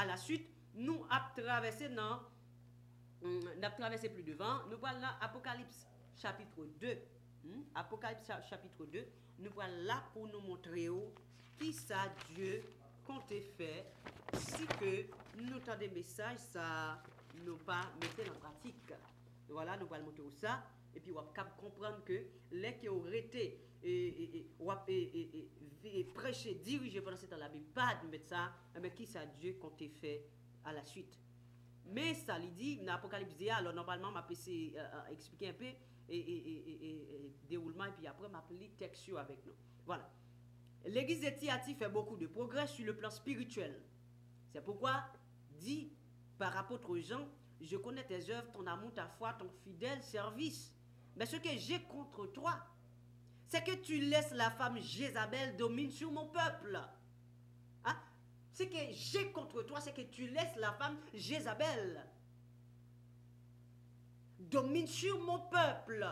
à la suite, nous avons traversé dans n'a traversé plus devant, nous parlons dans Apocalypse chapitre 2. Apocalypse chapitre 2, nous voilà là pour nous montrer qui ça Dieu comptait faire si que nous avons des messages, ça nous pas mettre en pratique. Voilà, nous allons montrer ça. Et puis, on va comprendre que les qui ont été prêché, dirigé pendant ce temps-là, mais pas de mettre ça, mais qui ça Dieu comptait faire à la suite. Mais ça lui dit, dans l'Apocalypse, alors normalement, je vais expliquer un peu et déroulement, et puis après, je vais lire le texte avec nous. Voilà. L'église de Thyatire fait beaucoup de progrès sur le plan spirituel. C'est pourquoi, dit par apôtre Jean, je connais tes œuvres, ton amour, ta foi, ton fidèle service. Mais ce que j'ai contre toi, c'est que tu laisses la femme Jézabel dominer sur mon peuple. Hein? Ce que j'ai contre toi, c'est que tu laisses la femme Jézabel domine sur mon peuple.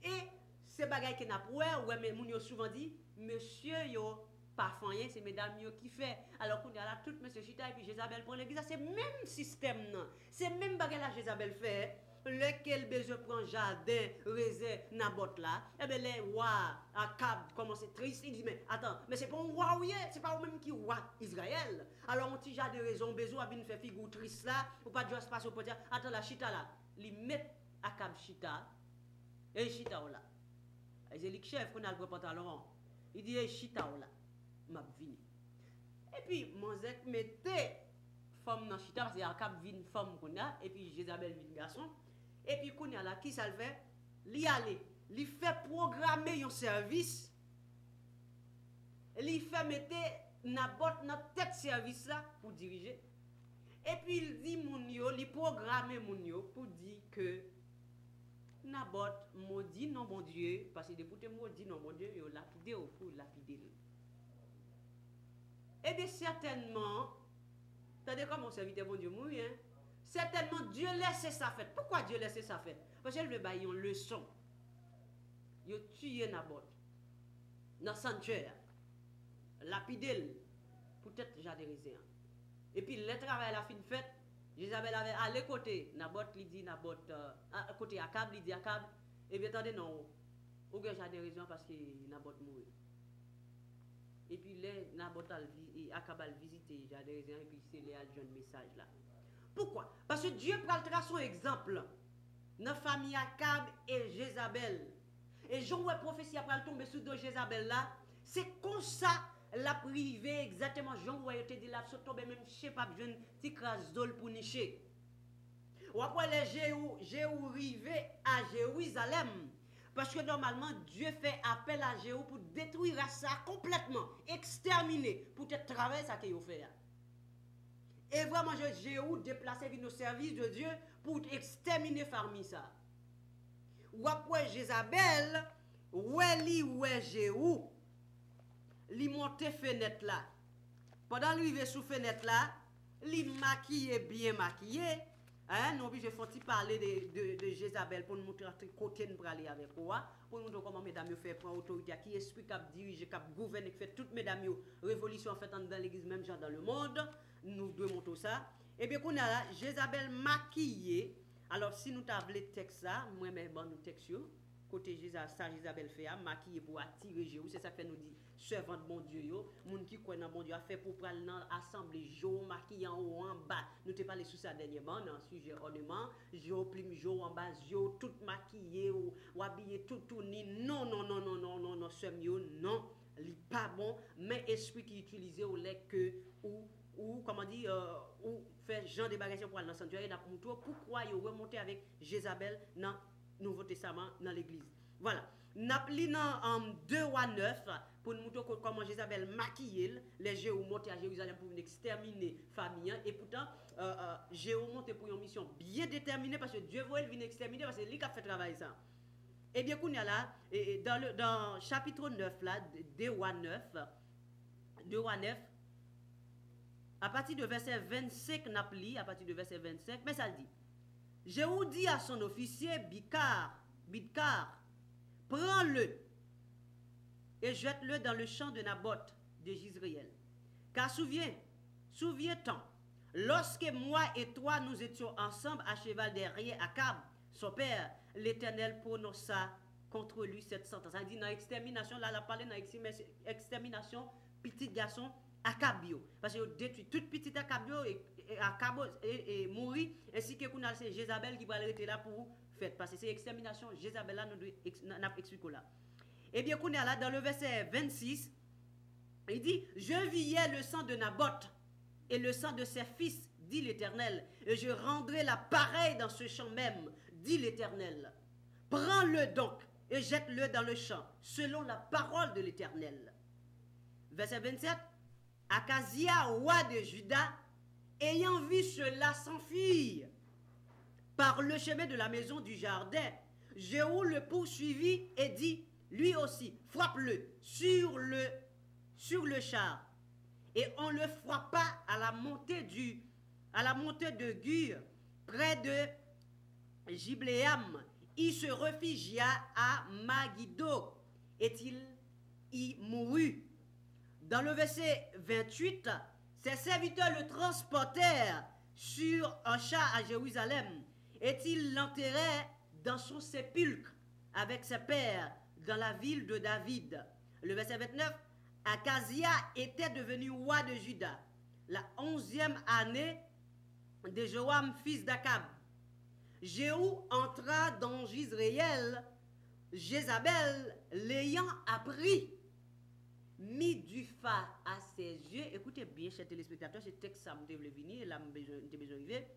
Et c'est bagaille qui n'a pas ouais, mais moun yo souvent dit, monsieur yo, pas rien, c'est mesdames yo qui fait. Alors qu'on y a là, tout monsieur Chita et puis Jézabel prend l'église, c'est même système, non. C'est même bagaille là Jézabel fait. Lequel besoin prend jardin, raisin, nabot là, et bien les rois, Akab, comment c'est triste, il dit, mais attends, mais c'est pas un roi, oui, c'est pas eux-mêmes qui roi Israël. Alors on petit jardin raison, besoin de faire figure triste là, ou pas de jouer espace au potier, attends la chita là, li met Akab chita, et chita là. Et c'est le chef qu'on a le pantalon, il dit, chita là, m'a vini. Et puis, Monzek mettait femme dans chita, parce que Akab vient femme qu'on a, et puis Jézabel vient garçon. Et puis, qu'on y a là, qui ça le fait? Li aller, li fait programmer un service, li fait mettre notre tête service là pour diriger. Et puis, il dit moun yo, li programme moun yo pour dire que Nabot maudit non bon Dieu, parce que depuis que maudit non bon Dieu, yo lapidé ou pour lapider. Et bien, certainement, attendez comment serviteur bon Dieu mouille, hein? Certainement, Dieu laisse ça faire. Pourquoi Dieu laisse ça faire? Parce qu'il veut bailler une leçon. Il a tué Nabot. Dans le sanctuaire. Lapidé. Peut-être j'ai des raisins. Et puis, le travail à la fin de fête, Jézabel avait allé côté. Nabot, il dit Nabot, côté Akab, il dit Akab. Et bien, attendez, non. Ou bien j'ai des raisons parce que Nabot mourit. Et puis, Nabot et Akab a visité, j'ai des raisons. Et puis, c'est les jeunes message là. Pourquoi? Parce que Dieu prend son exemple dans la famille Akab et Jézabel. Et Jean ouais prophétie après tomber sous dos Jézabel là, c'est comme ça la privé exactement Jean ouais était dit là tomber même chez pas jeune petit crasdol pour nicher. Ou après les Jéhu rivé à Jérusalem parce que normalement Dieu fait appel à Jéhu pour détruire ça complètement, exterminer pour te travailler ça qu'il fait. Et vraiment, Jéhu déplacé au service de Dieu pour exterminer parmi ça. Ou après Jézabel, ouais Jéhu, li monte fenêtre là. Pendant qu'il est sous fenêtre là, li maquillé, bien maquillé. Hein, nous je faut parler de Jézabel pour nous montrer côté nous aller avec quoi, pour nous montrer comment mesdames fait prendre autorité, qui esprit cap diriger, cap gouverner, qui fait toutes mesdames révolution faite dans l'église même genre dans le monde. Nous devons montrer ça. Et bien, qu'on a là, Jézabel maquillée. Alors, si nous avons le texte là, moi, mais bon, nous texte, côté Jézabel fait, maquillée pour attirer Jéhu, c'est ça que nous dit, servant de bon Dieu, moun qui croit dans bon Dieu, a fait pour prendre dans l'assemblée, Jéhu maquillé en haut, en bas. Nous t'ai parlé sur ça dernièrement, dans le sujet ornement, Jéhu plume, Jéhu en bas, Jéhu tout maquillé, ou habillé tout tourné. Non, il pas bon, mais esprit qui utilisé au lait que, ou comment dire, ou faire Jean de bagages pour aller dans le sanctuaire, pourquoi il remonté avec Jézabel dans le Nouveau Testament, dans l'église. Voilà. N'a pris dans 2 rois 9 pour nous montrer comment Jézabel maquillé les Jéhu monté à Jérusalem pour exterminer famille. Et pourtant, Jéhu monté pour une mission bien déterminée parce que Dieu veut venir exterminer parce que c'est lui qui a fait travailler ça. Et bien, qu'on y a là, dans chapitre 9, là, 2 rois 9, à partir de verset 25, à partir de verset 25, mais ça dit, Jéhu dit à son officier, Bidkar, prends-le et jette-le dans le champ de Naboth de Jizréel. Car souviens-t'en, lorsque moi et toi nous étions ensemble à cheval derrière Akab, son père, l'Éternel prononça contre lui cette sentence. Ça dit dans l'extermination, là, elle a parlé dans l'extermination, petit garçon, Akabio. Parce qu'il a détruit toute petite Akabio et mourir, ainsi que c'est Jézabel qui va arrêter là pour faire. Parce que c'est l'extermination, Jézabel là, nous devons expliquer là. Et bien, qu'on est là, dans le verset 26, il dit, je villais le sang de Naboth et le sang de ses fils, dit l'Éternel, et je rendrai la pareille dans ce champ même, dit l'Éternel. Prends-le donc et jette-le dans le champ, selon la parole de l'Éternel. Verset 27, Akazia, roi de Juda, ayant vu cela s'enfuir par le chemin de la maison du jardin, Jéhu le poursuivit et dit, lui aussi, frappe-le sur le char. Et on le frappa à la montée de Gur, près de Gibléam. Il se réfugia à Magiddo, et il y mourut. Dans le verset 28, ses serviteurs le transportèrent sur un char à Jérusalem, et ils l'enterrèrent dans son sépulcre avec ses pères dans la ville de David. Le verset 29, Akazia était devenu roi de Juda, la 11e année de Joam, fils d'Akab. Jéhu entra dans Jizréel, Jézabel l'ayant appris, mit du phare à ses yeux. Écoutez bien, chers téléspectateurs, ce texte, ça me devait venir, et là, je besoin d'arriver.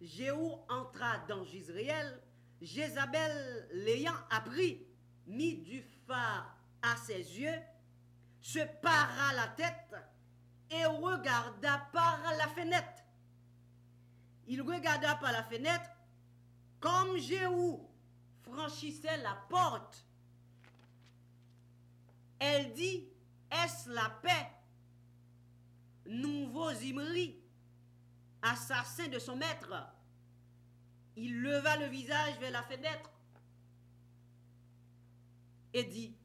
Jéhu entra dans Jizréel, Jézabel l'ayant appris, mit du phare à ses yeux, se para la tête et regarda par la fenêtre. Il regarda par la fenêtre comme Jéhu franchissait la porte. Elle dit, est-ce la paix? Nouveau Zimri, assassin de son maître. Il leva le visage vers la fenêtre et dit,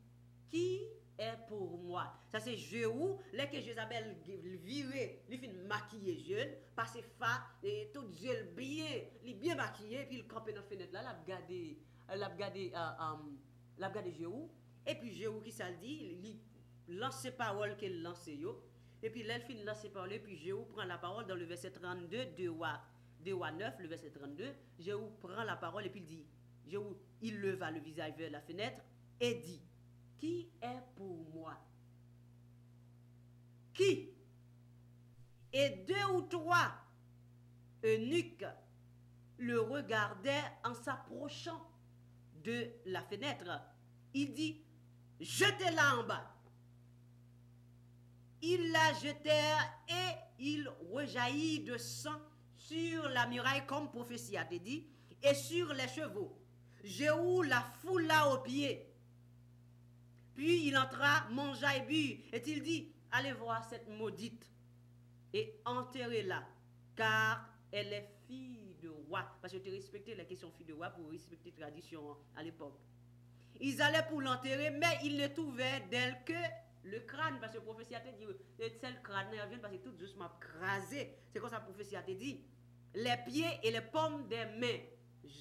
qui est pour moi? Ça c'est Jéhu, là que Jézabel viré, il fait maquiller jeune, passer fa et tout yeux bien maquillé, puis il campait dans la fenêtre là, l'a regardé Jéhu, et puis Jéhu qui ça dit, il lance parole qu'il lance yo, et puis là il finit lancer parole, et puis Jéhu prend la parole dans le verset 32 de Roi 9, le verset 32, Jéhu prend la parole et puis il dit, Jéhu, il leva le visage vers la fenêtre et dit, qui est pour moi? Qui? Et 2 ou 3 eunuques le regardaient en s'approchant de la fenêtre. Il dit, jetez-la en bas. Ils la jetèrent et il rejaillit de sang sur la muraille comme prophétie a été dit, et sur les chevaux. Jéhu la foula aux pieds. Puis il entra, mangea et but, et il dit, allez voir cette maudite et enterrez-la, car elle est fille de roi. Parce que tu respectais la question fille de roi pour respecter la tradition à l'époque. Ils allaient pour l'enterrer, mais ils ne trouvaient d'elle que le crâne, parce que la prophétie a dit, c'est le crâne, elle vient parce que tout doucement crasé. C'est comme ça la prophétie a dit. Les pieds et les pommes des mains.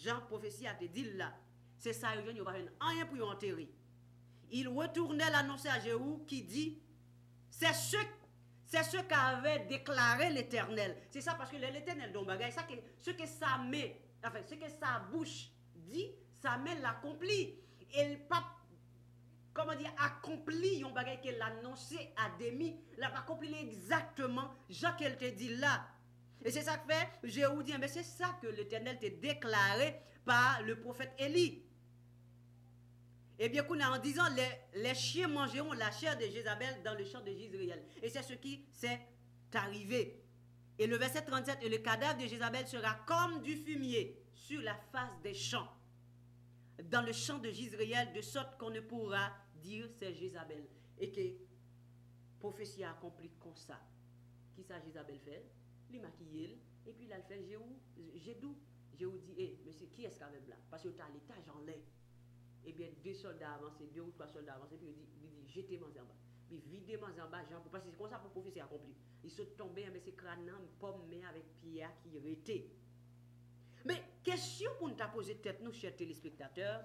Jean prophétie a dit là. C'est ça, il n'y a rien pour enterrer. Il retournait l'annoncer à Jéhu qui dit, c'est ce qu'avait déclaré l'Éternel. C'est ça parce que l'Éternel donc bagaille, ce que sa main, enfin ce que sa bouche dit, sa main l'accomplit. Et le pape, comment dire, accompli un bagaille qu'elle annoncé à demi, l'a pas accompli exactement, Jean qu'elle te dit là. Et c'est ça que fait, Jéhu dit, mais c'est ça que l'Éternel t'a déclaré par le prophète Élie. Eh bien, en disant, les chiens mangeront la chair de Jézabel dans le champ de Jizréel. Et c'est ce qui s'est arrivé. Et le verset 37, et le cadavre de Jézabel sera comme du fumier sur la face des champs, dans le champ de Jizréel, de sorte qu'on ne pourra dire c'est Jézabel. Et que prophétie a accompli comme ça. Qui ça Jézabel fait? Il maquille, et puis il a fait Jéhu dit, monsieur, qui est-ce qu'avait là? Parce que tu as l'étage en l'air. Eh bien, 2 soldats avancés, 2 ou 3 soldats avancés, puis il dit jetez-moi en bas. puis vider en bas, parce que c'est comme ça pour prophétie accomplie. Ils sont tombés, mais c'est crâne, pomme, mais avec pierre qui était. Mais question pour nous poser tête, nous, chers téléspectateurs,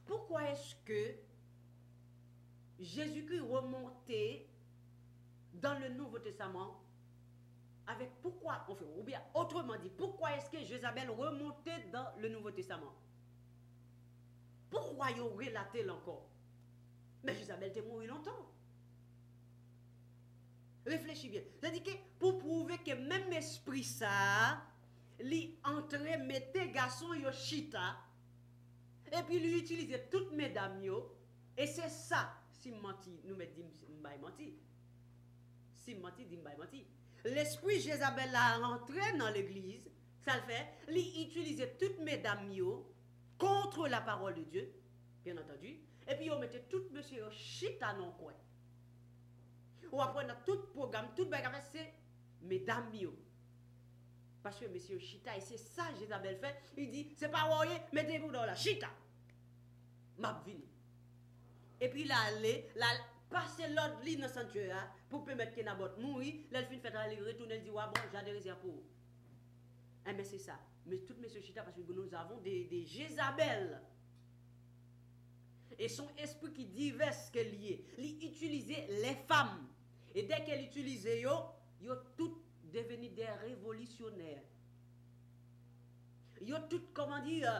pourquoi est-ce que Jésus-Christ remontait dans le Nouveau Testament avec pourquoi, enfin, ou bien autrement dit, pourquoi est-ce que Jézabel remontait dans le Nouveau Testament? Pourquoi il aurait relaté encore? Mais Jézabel était morte longtemps. Réfléchis bien. C'est-à-dire que pour prouver que même esprit ça, lui entrait, mettait garçon yo chita, et puis lui utilisait toutes mesdames yo, et c'est ça, si menti, nous me dit menti. Si menti, dit menti. L'esprit Jézabel a rentré dans l'église, ça le fait, lui utilisait toutes mesdames yo contre la parole de Dieu, bien entendu, et puis on mettait tout monsieur chita dans le coin. Ou après dans tout programme, tout bagarre, c'est mesdames yo. Parce que monsieur chita, et c'est ça Jézabel fait, il dit, c'est pas voyez, mettez-vous dans la chita. M'a vini. Et puis là, là, passer l'autre ligne dans le sanctuaire pour permettre que Nabot mourir, là, il fait aller retourner, il dit, ouais, bon, j'ai des réserves pour vous. Eh bien, c'est ça. Mais tout monsieur chita, parce que nous avons des Jézabel. Et son esprit qui diverse qu'elle lié. Il utilisait les femmes. Et dès qu'elle utilisait yo tout devenu des révolutionnaires. Yo tout, comment dire,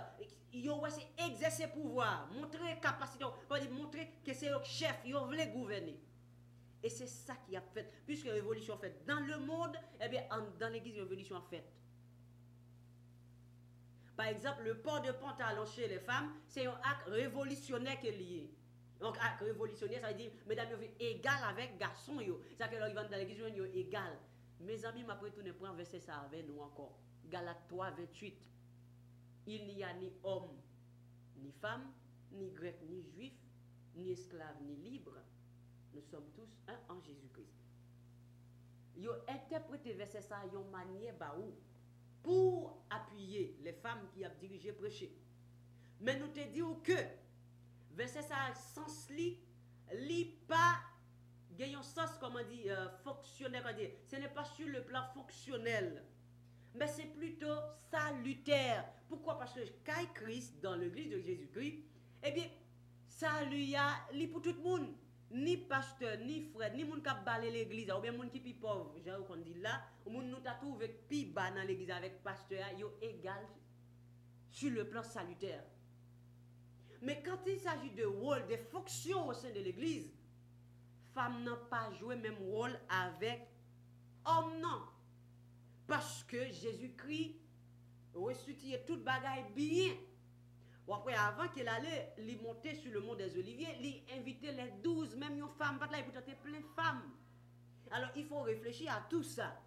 yo exercer pouvoir, montrer capacité, montrer que c'est le chef, yo voulait gouverner. Et c'est ça qui a fait, puisque la révolution a fait dans le monde, eh bien, dans l'église, la révolution a fait. Par exemple, le port de pantalon chez les femmes, c'est un acte révolutionnaire qui est lié. Donc, acte révolutionnaire, ça veut dire, mesdames, vous êtes égal avec garçons. C'est-à-dire que là, ils vont dans l'église, ils sont égal. Mes amis, m'après tout, ne point verser ça avec nous encore. Galates 3, 28. Il n'y a ni homme, ni femme, ni grec, ni juif, ni esclave, ni libre. Nous sommes tous un en Jésus-Christ. Ils ont interprété verset ça, ils ont manié baou pour appuyer les femmes qui ont dirigé prêcher. Mais nous te disons que verset ça sens li pas gagnant sens comment dire fonctionnel, ce n'est pas sur le plan fonctionnel, mais c'est plutôt salutaire. Pourquoi? Parce que quand Christ dans l'église de Jésus-Christ, eh bien salut ya li pour tout le monde, ni pasteur, ni frère, ni moun qui balé l'église, ou bien moun qui pi pauvre, j'ai qu'on dit là, ou moun nous t'a trouvé pi bas dans l'église avec pasteur, yo égal sur le plan salutaire. Mais quand il s'agit de rôle, de fonctions au sein de l'église, femme n'a pas joué même rôle avec homme, non. Parce que Jésus-Christ ressuscité toute bagaille bien. Ou après, avant qu'il allait lui monter sur le mont des Oliviers, lui inviter les 12, même une femme, pas là, il peut tenter plein de femmes. Alors, il faut réfléchir à tout ça.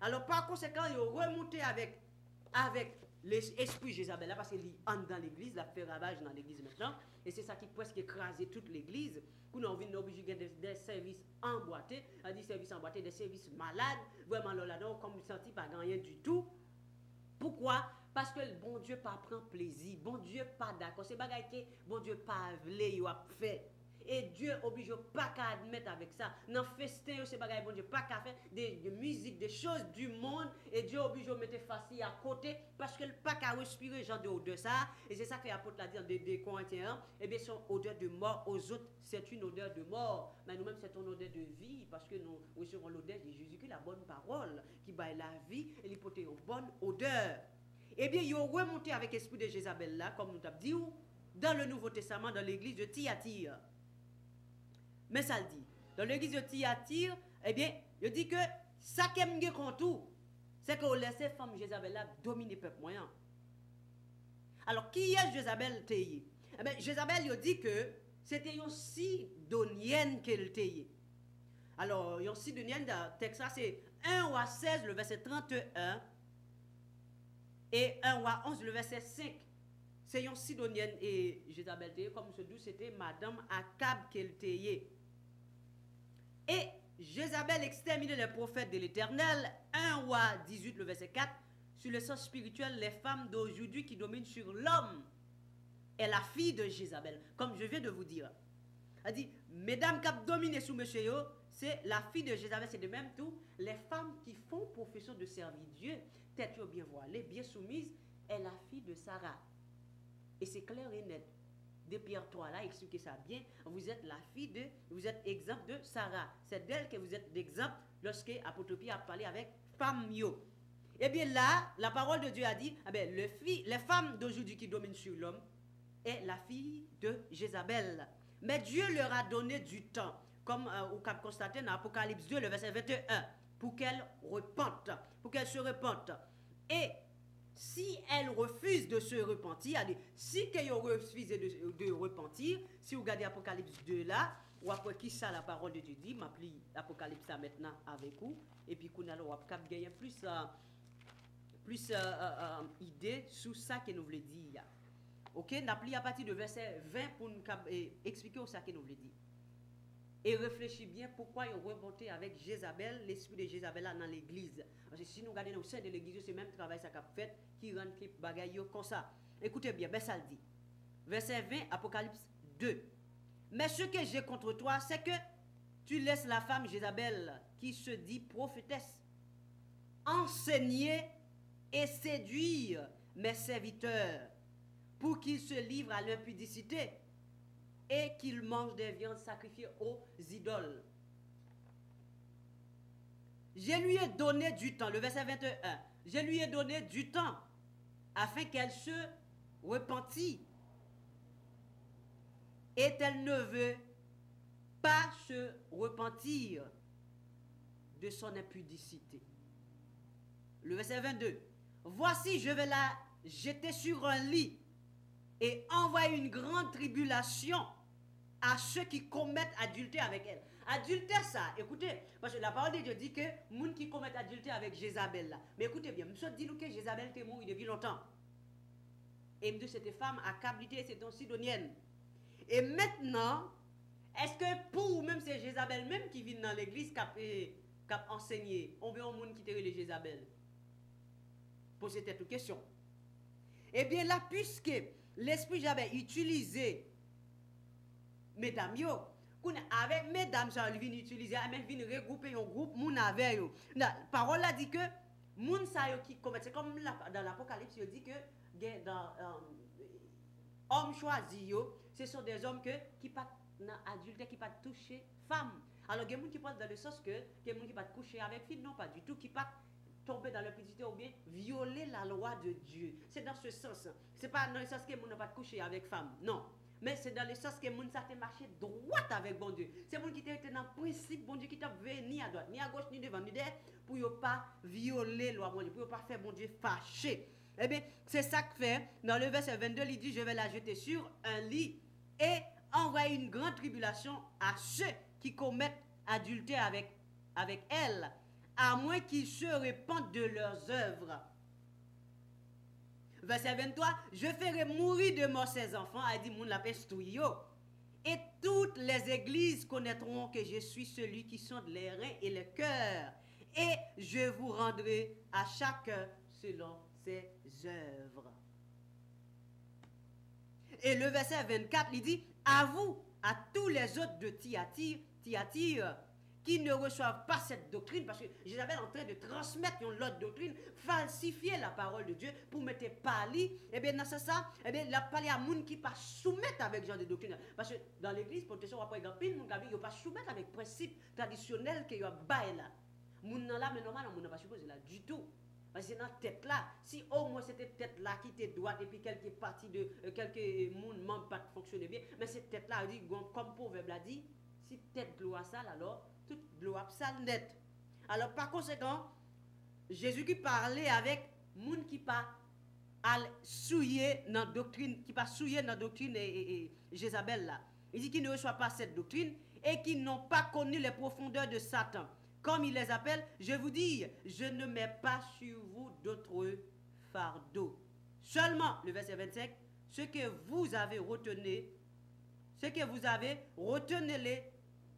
Alors, par conséquent, il remonté avec l'esprit Jézabel, parce qu'il entre dans l'église, il a fait ravage dans l'église maintenant, et c'est ça qui presque écrasé toute l'église. Nous avons obligé des services emboîtés, des services emboîtés, des services malades, vraiment là, comme vous sentez pas rien du tout. Pourquoi? Parce que bon Dieu pas prend plaisir, bon Dieu pas d'accord, c'est bagaille que bon Dieu pas voulu y a fait. Et Dieu oblige pas qu'à admettre avec ça. Dans festin c'est bagaille bon Dieu pas qu'à faire de musique, des choses du monde, et Dieu oblige à mettre facile à côté parce que pas qu'à respirer genre de odeur ça, et c'est ça que l'apôtre l'a dit dans des Corinthiens, et bien son odeur de mort aux autres, c'est une odeur de mort, mais nous-mêmes c'est une odeur de vie parce que nous recevons l'odeur de Jésus-Christ, la bonne parole qui baille la vie et il porte une bonne odeur. Eh bien, ils ont remonté avec l'esprit de Jézabel là, comme nous t'avons dit, dans le Nouveau Testament, dans l'église de Thyatire. Mais ça le dit. Dans l'église de Thyatire, eh bien, il dit que ça qui est contre c'est qu'on laisse les femmes Jézabel là dominer le peuple moyen. Alors, qui est Jézabel Théier? Eh bien, Jézabel, il dit que c'était une Sidonienne qu'elle Théier. Alors, une Sidonienne, dans le texte, c'est 1 roi 16, le verset 31. Et 1 roi 11, le verset 5, c'est une Sidonienne et Jézabel Théier, comme ce dit, c'était Madame Akab qu'elle Théier. Et Jézabel exterminait les prophètes de l'Éternel, 1 roi 18, le verset 4, sur le sens spirituel, les femmes d'aujourd'hui qui dominent sur l'homme est la fille de Jézabel, comme je viens de vous dire. Elle dit, mesdames qui ont dominé sous monsieur yo, c'est la fille de Jézabel, c'est de même tout. Les femmes qui font profession de servir Dieu, tête bien voilée, bien soumise, est la fille de Sarah. Et c'est clair et net. De Pierre 3 là, expliquez ça bien. Vous êtes la fille de, vous êtes exemple de Sarah. C'est d'elle que vous êtes d'exemple lorsque l'apôtre Pierre a parlé avec femme yo. Et bien là, la parole de Dieu a dit, eh bien, les femmes d'aujourd'hui qui dominent sur l'homme est la fille de Jézabel. Mais Dieu leur a donné du temps, comme vous avez constaté dans Apocalypse 2, le verset 21, pour qu'elles repentent, pour qu'elles se repentent. Et si elles refusent de se repentir, si elles refusent de repentir, si vous regardez Apocalypse 2 là, ou après qui ça la parole de Dieu dit, m'appelle Apocalypse ça maintenant avec vous, et puis qu'on a gagner plus idée sur ça que nous voulons dire. Ok, n'appli à partir de verset 20 pour nous expliquer ça que nous voulons dire. Et réfléchis bien pourquoi ils ont remonté avec Jézabel, l'esprit de Jézabel là dans l'église. Parce que si nous regardons au sein de l'église, c'est le même travail ça qu'a fait qui rend les bagailles comme ça. Écoutez bien, ben ça le dit. Verset 20, Apocalypse 2. Mais ce que j'ai contre toi, c'est que tu laisses la femme Jézabel, qui se dit prophétesse, enseigner et séduire mes serviteurs pour qu'ils se livrent à l'impudicité et qu'ils mangent des viandes sacrifiées aux idoles. Je lui ai donné du temps, le verset 21, je lui ai donné du temps afin qu'elle se repentisse. Et elle ne veut pas se repentir de son impudicité. Le verset 22. Voici, je vais la jeter sur un lit et envoyer une grande tribulation à ceux qui commettent adultère avec elle. Adultère, ça, écoutez, parce que la parole de Dieu dit que les gens qui commettent adultère avec Jézabel, là. Mais écoutez bien, monsieur dit que Jézabel était morte depuis longtemps. Et me dit cette femme a câblité, c'est une sidonienne. Et maintenant, est-ce que pour même c'est Jézabel même qui vient dans l'église qui a enseigné, on veut un monde qui était les Jézabel? Posez cette question. Eh bien là, puisque l'esprit j'avais utilisé mesdames yo, avec mesdames ça vient utiliser, même vient regrouper un groupe moun avec yo. La parole là dit que moun sa yo qui commettent, c'est comme dans l'Apocalypse il dit que dans hommes choisis yo, ce sont des hommes qui pas adultes qui pas toucher femme. Alors il y a des gens qui pensent dans le sens que il y a des gens qui pas coucher avec fille, non pas du tout, qui pas tomber dans l'impudicité ou bien violer la loi de Dieu. C'est dans ce sens. C'est pas dans le sens que les gens n'ont pas couché avec femme. Non. Mais c'est dans le sens que les gens ont marché droit avec bon Dieu. C'est les gens qui étaient dans le principe, bon Dieu qui t'a venu ni à droite, ni à gauche, ni devant, ni derrière, pour ne pas violer la loi de bon Dieu, pour ne pas faire bon Dieu fâché. Eh bien, c'est ça que fait. Dans le verset 22, il dit, je vais la jeter sur un lit et envoyer une grande tribulation à ceux qui commettent adultère avec elle, à moins qu'ils se repentent de leurs œuvres. Verset 23, je ferai mourir de mort ces enfants, a dit moun la pestouille. Et toutes les églises connaîtront que je suis celui qui sonde les reins et le cœur. Et je vous rendrai à chacun selon ses œuvres. Et le verset 24, il dit, à vous, à tous les autres de Thyatire, qui ne reçoivent pas cette doctrine, parce que Jézabel est en train de transmettre une autre doctrine, falsifier la parole de Dieu pour mettre pali, et bien dans ça, et bien la parler à moun qui pas soumettre avec ce genre de doctrine. Parce que dans l'église, protection, après il n'y a pas soumettre avec principe traditionnel que y a bail là. Moun là, mais normalement, moun n'a pas supposé là du tout. Parce que c'est dans la tête là, si au moins cette tête là qui était droite et puis quelques parties de quelques moun membres pas fonctionner bien, mais cette tête là, dit comme proverbe l'a dit, si tête gloire sale alors toute gloire sale net. Alors par conséquent, Jésus qui parlait avec moun qui pas al souiller dans doctrine, qui pas souiller dans doctrine et Jézabel là. Il dit qu'ils ne reçoivent pas cette doctrine et qu'ils n'ont pas connu les profondeurs de Satan. Comme il les appelle, je vous dis, je ne mets pas sur vous d'autres fardeaux. Seulement, le verset 25, ce que vous avez retenu, retenez-les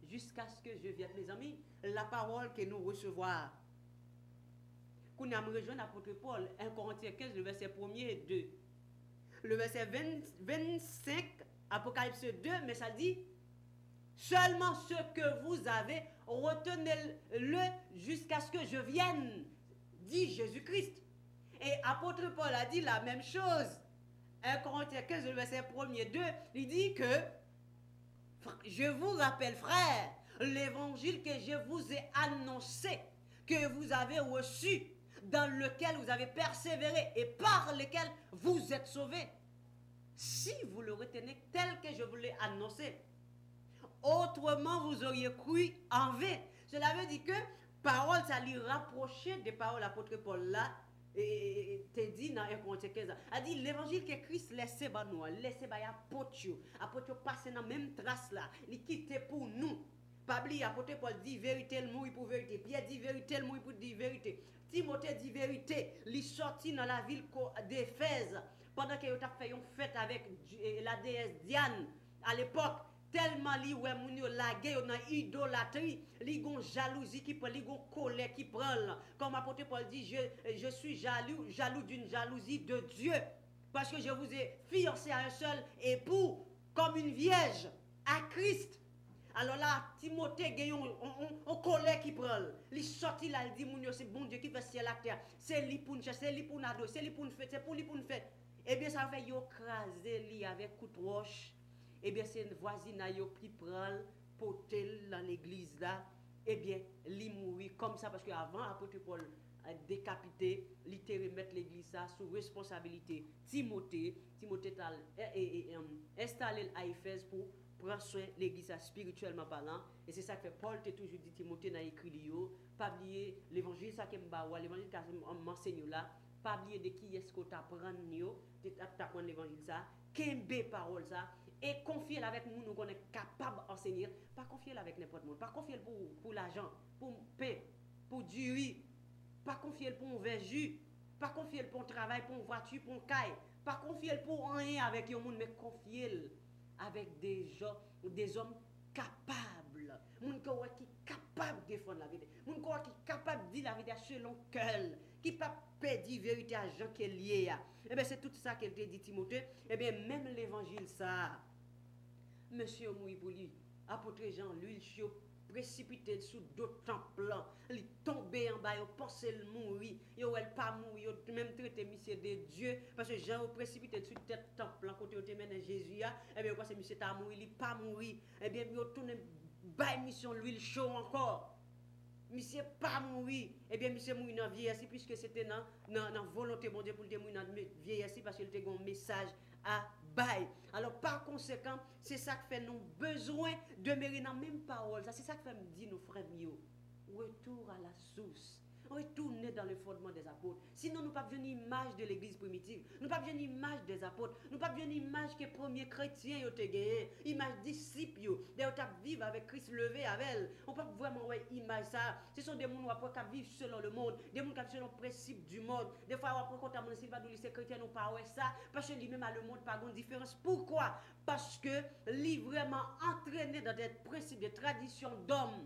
jusqu'à ce que je vienne, les amis. La parole que nous recevons. Quand nous avons rejoint l'apôtre Paul, 1 Corinthiens 15, le verset 1er et 2. Le verset 25, Apocalypse 2, mais ça dit, Seulement ce que vous avez, retenez-le jusqu'à ce que je vienne, dit Jésus-Christ. Et apôtre Paul a dit la même chose. 1 Corinthiens 15, verset 1er 2, il dit que je vous rappelle, frères, l'évangile que je vous ai annoncé, que vous avez reçu, dans lequel vous avez persévéré et par lequel vous êtes sauvés. Si vous le retenez tel que je vous l'ai annoncé, autrement vous auriez cru en vain. Cela veut dire que parole, ça lui rapprochait des paroles de l'apôtre Paul là, et te dit dans 1 Corinthiens 15, a dit l'évangile que Christ laissait par nous, laissé par apôtre passé dans la même trace là, il quittait pour nous. Pas oublier, apôtre Paul dit vérité, le mourir pour vérité. Pierre dit vérité, le mourir pour dire vérité. Timothée dit vérité. Il sorti dans la ville d'Éphèse pendant qu'il a fait une fête avec la déesse Diane à l'époque. Tellement li ouais moun yo lagué dans idolâtrie, li gon jalousie qui prend, li gon colère qui prend. Comme apôtre Paul dit, je suis jaloux d'une jalousie de Dieu parce que je vous ai fiancé à un seul époux comme une vierge à Christ. Alors là, Timothée gagne on colère qui prend. Il sorti là, il dit moun yo c'est bon Dieu qui fait ciel la terre. C'est lui pour nous chercher, c'est lui pour nous adorer, c'est lui pour nous faire, c'est pour lui pour nous faire. Eh bien ça fait yo craser lui avec coup de roche. Eh bien, c'est une voisine qui prend potel dans l'église là. Eh bien, li mourit comme ça parce qu'avant, apôtre Paul a décapité, il te remettre l'église là sous responsabilité. Timothée a installé à Éphèse pour prendre soin de l'église spirituellement parlant. Et c'est ça que Paul t'a toujours dit, Timothée n'a écrit l'io. Pas oublier l'évangile, ça qui m'a l'évangile qui m'enseigne là. Pas oublier de qui est-ce que tu apprends, tu apprends l'évangile ça. Kembe parole ça. Et confier avec nous, nous sommes capables d'enseigner. Pas confier avec n'importe qui. Pas confier pour l'argent, pour pain, pour du riz. Pas confier pour un verre jus. Pas confier pour un travail, pour une voiture, pour un caille. Pas confier pour rien avec les gens, mais confier avec des gens, des hommes capables. Moun qui sont capables de défendre la vérité. Moun qui sont capables de dire la vérité selon cœur. Qui pas perdre la vérité à gens qui est lié. Eh bien, c'est tout ça qu'elle te dit, Timothée. Eh bien, même l'évangile, ça. Monsieur Mouibouli, apôtre Jean, l'huile chaud, précipité sous d'autres plans, il tombé en bas, il pensait le mourir, il n'a pas mourir, il même traité monsieur de Dieu, parce que Jean précipité sous tête temple, côté où tu mènes Jésus, eh bien, quand c'est monsieur t'a mourir, il n'a pas mourir, eh bien, il tourne bas mission l'huile chaud encore. Monsieur pas mourir, eh bien, monsieur mourir dans vieillesse, puisque c'était dans volonté de Dieu pour le mourir dans vieillesse, parce qu'il était un message à bail. Alors, par conséquent, c'est ça qui fait nous besoin de mériter dans la même parole. C'est ça qui fait me dire, nos frères mieux, retour à la source. Retourner dans le fondement des apôtres. Sinon, nous ne pouvons pas une image de l'église primitive. Nous ne pouvons pas une image des apôtres. Nous ne pouvons pas une image que les premiers chrétiens ont gagné. Image disciples. Ils ont vivre avec Christ levé avec elle. On peut vraiment voir image ça. Ce sont des gens qui vivent selon le monde. Des gens qui vivent selon le principe du monde. Des fois, on peut compter si pas lycée chrétien, nous pas ça. Parce que lui-même a le monde pas de différence. Pourquoi? Parce que lui vraiment entraîné dans des principes, des traditions d'hommes.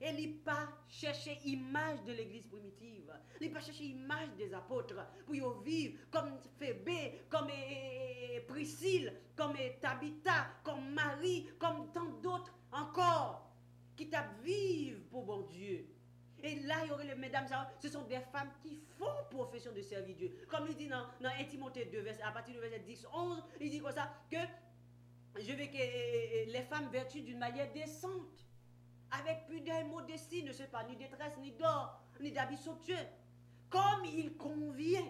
Et il n'a pas cherché l'image de l'église primitive. Il n'a pas cherché l'image des apôtres pour vivre comme Phébé, comme Priscille, comme Tabitha, comme Marie, comme tant d'autres encore qui t'a vivre pour bon Dieu. Et là, il y aurait les mesdames, ce sont des femmes qui font profession de servir Dieu. Comme il dit dans 1 Timothée 2, à partir du verset 10, 11, il dit comme ça, que je veux que les femmes vertuent d'une manière décente. Avec pudeur et modestie, ne se pas ni détresse, ni d'or, ni d'habits somptueux. Comme il convient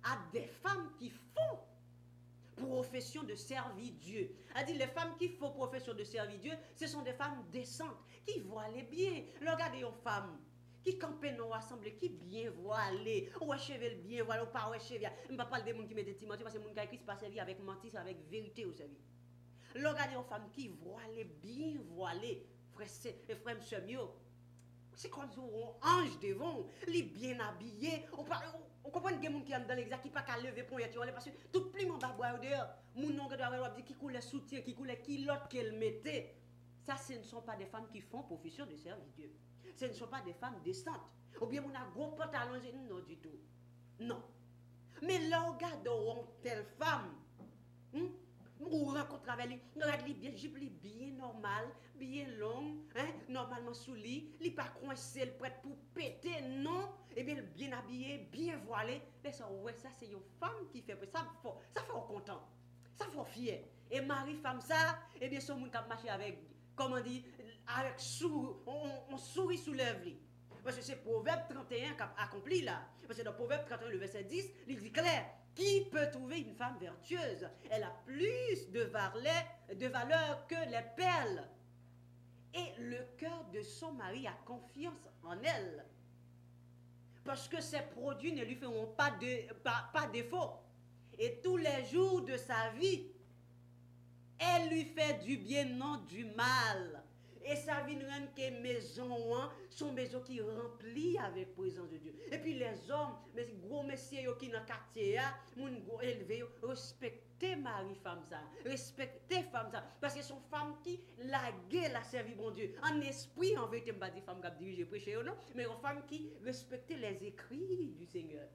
à des femmes qui font profession de servir Dieu. A dit les femmes qui font profession de servir Dieu, ce sont des femmes décentes, qui voilent bien. Regardez une femme qui campent dans l'assemblée, qui bien voilée, ou cheveux bien voilé, ou pas cheveux. Je ne vais pas parler des gens qui mettent des timotées, parce que les gens qui ne sont pas servis avec mentis, avec vérité au service. Regardez une femme qui voilée, bien voilée. Et frère, monsieur Mio, c'est comme si on ange devant, il est bien habillé. On comprend que les gens qui sont dans l'exact, qui ne peuvent pas lever pour y aller, parce que tout le monde va boire dehors. Les gens qui coulent soutien, qui coulent kilote qu'elle mettait. Ça, ce ne sont pas des femmes qui font profession de servir Dieu. Ce ne sont pas des femmes décentes. Ou bien on a un gros pantalon, non du tout. Non. Mais là, regardons telle femme. Ou rencontre avec lui, regarde lui bien, jupe lui bien normal, bien long, hein, normalement sous lit, il pas coincé, il prêt pour péter, non, et bien bien habillé, bien voilé. Mais ça, ouais, ça c'est une femme qui fait ça, ça fait content, ça fait fier. Et mari femme ça, et bien son monde qui marché avec, comment dire, avec on sourit sous l'œuvre. Parce que c'est Proverbe 31 qui a accompli là. Parce que dans Proverbe 31, le verset 10, il dit clair, qui peut trouver une femme vertueuse? Elle a plus de valeur que les perles. Et le cœur de son mari a confiance en elle. Parce que ses produits ne lui feront pas défaut. Et tous les jours de sa vie, elle lui fait du bien, non du mal. Et ça vient rendre que maison, sont maisons qui remplies avec la présence de Dieu. Et puis les hommes, les gros messieurs qui dans le quartier, les gros élevés, respectez mari femme ça, respectez femme ça, parce que sont femmes qui laguent la servie bon Dieu. En esprit, en vérité, je ne pas dire femme qui dirige prêcher non, mais une femme qui respectent les écrits du Seigneur.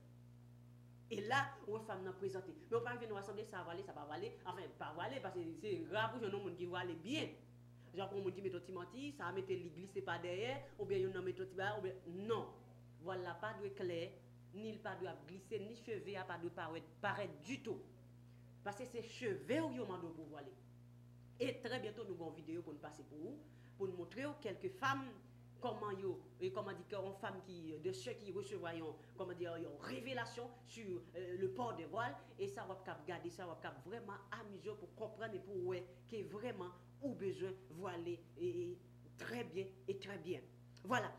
Et là, on femme n'a présenté. Mais on ne peut pas venir nous rassembler, ça va aller, ça va aller. Enfin, pas aller, parce que c'est rare pour les gens qui vont aller bien. Genre, pour on dit, mettons Timothy, ça va mettre l'église, c'est pas derrière, ou bien, on met Timothy, ou bien, non. Voilà, pas de clair, ni pas de glisser, ni cheveux, pas de paraître du tout. Parce que c'est cheveux où on m'a pour aller. Et très bientôt, nous avons une vidéo pour nous passer pour nous montrer quelques femmes, comment dire, une femme qui, de ceux qui recevront, comment dire, une révélation sur le port des voiles, et ça va garder, ça va vraiment amuser pour comprendre et pour ouais, qui est vraiment ou besoin voiler et très bien et très bien. Voilà.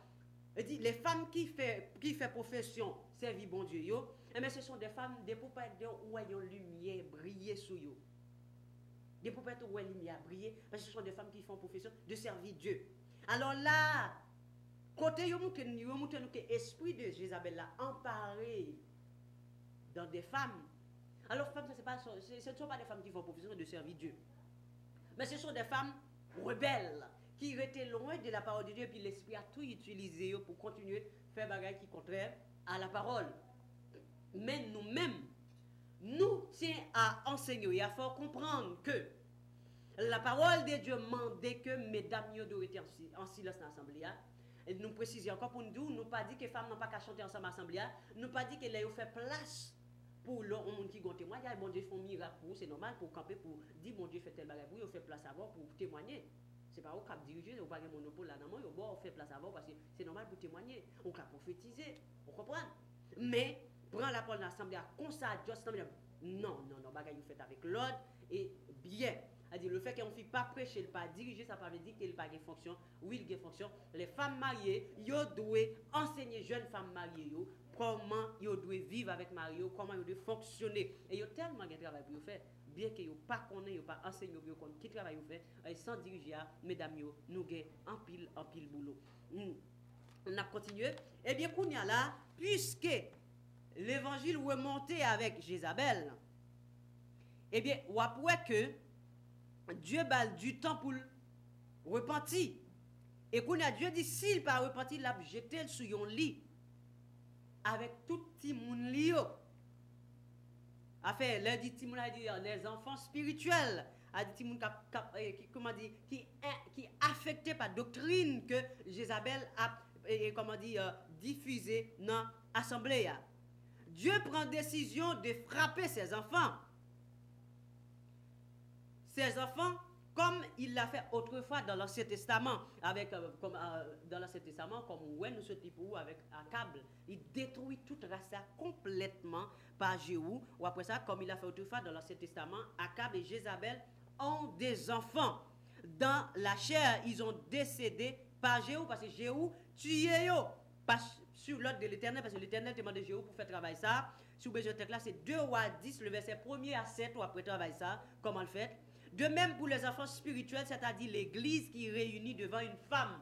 Dit les femmes qui fait profession servir bon Dieu yo, mais ce sont des femmes des prophètes où il y a une lumière briller sur eux. Des prophètes où il y a une lumière briller parce que ce sont des femmes qui font profession de servir Dieu. Alors là, côté yo montre nous que l'esprit de Jézabel là emparé dans des femmes. Alors femmes ce ne sont pas des femmes qui font profession de servir Dieu. Mais ce sont des femmes rebelles qui étaient loin de la parole de Dieu et puis l'esprit a tout utilisé pour continuer à faire des choses qui sont contraires à la parole. Mais nous-mêmes, nous tiens à enseigner et à faire comprendre que la parole de Dieu demandait que mesdames doivent être en silence dans l'assemblée. Et nous précisons encore pour nous, nous pas dit que les femmes n'ont pas qu'à chanter ensemble dans l'assemblée, nous pas dit qu'elles ont fait place pour le monde qui ont témoigné, bon Dieu font miracle pour c'est normal pour camper pour dire mon Dieu fait tel bagage pour fait place avant pour témoigner. C'est pas au cap diriger, ou pas de monopole là dedans, on fait place avant parce que c'est normal pour témoigner, on peut prophétiser, on comprend. Mais prend la parole dans l'assemblée comme ça juste non, bagage fait avec l'ordre et bien. C'est-à-dire le fait qu'on ne fait pas prêcher, pas diriger, ça ne veut pas dire qu'il n'a pas de fonction. Oui, il a une fonction. Les femmes mariées, elles doivent enseigner les jeunes femmes mariées comment elles doivent vivre avec Mario, comment elles doivent fonctionner. Et elles ont tellement de travail pour faire, bien qu'elles n'ont pas connu, pas enseigné, qui travail vous fait, sans diriger, mesdames, nous avons en pile boulot. On a continué. Eh bien, qu'on y a là, puisque l'évangile remontait avec Jézabel, eh bien, on voit que Dieu balle du temps pour repentir. Et qu'on a Dieu dit, s'il pas repentir, il a jeté sur son lit. Avec tout petit monde lio. Enfin, là dit petit monde les enfants spirituels, a dit petit monde comment dire qui affecté par doctrine que Jézabel a comment dire diffusé dans l'assemblée. Dieu prend décision de frapper ses enfants. Ses enfants, comme il l'a fait autrefois dans l'Ancien Testament, avec, dans l'Ancien Testament, comme nous sommes pour avec Akab, il détruit toute race complètement par Jéhu, ou après ça, comme il l'a fait autrefois dans l'Ancien Testament, Akab et Jézabel ont des enfants. Dans la chair, ils ont décédé par Jéhu, parce que Jéhu tué sur l'ordre de l'Éternel, parce que l'Éternel demande Jéhu pour faire travailler ça. Si vous avez là, c'est 2 Rois 10, le verset 1er à 7, ou après travailler ça, comment le fait. De même pour les enfants spirituels, c'est-à-dire l'église qui réunit devant une femme.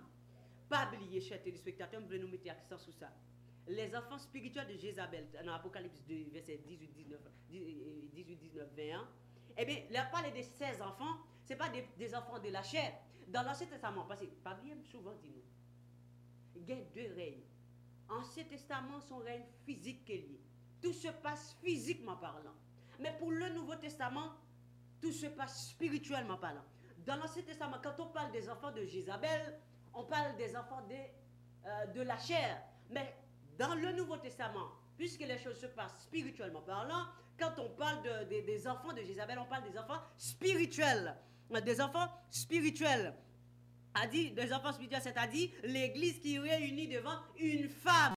Pas oublier, chers téléspectateurs, je vais nous mettre accent sur ça. Les enfants spirituels de Jézabel, dans Apocalypse 2, verset 18, 19, 21, eh bien, il a parlé de ces enfants, ce n'est pas des enfants de la chair. Dans l'Ancien Testament, parce que, pas bien souvent dit nous, il y a 2 règnes. Ancien Testament, son règne physique qui est lié. Tout se passe physiquement parlant. Mais pour le Nouveau Testament, tout se passe spirituellement parlant. Dans l'Ancien Testament, quand on parle des enfants de Jézabel, on parle des enfants de la chair. Mais dans le Nouveau Testament, puisque les choses se passent spirituellement parlant, quand on parle des enfants de Jézabel, on parle des enfants spirituels. Des enfants spirituels. A dit, des enfants spirituels, c'est-à-dire l'église qui réunit devant une femme.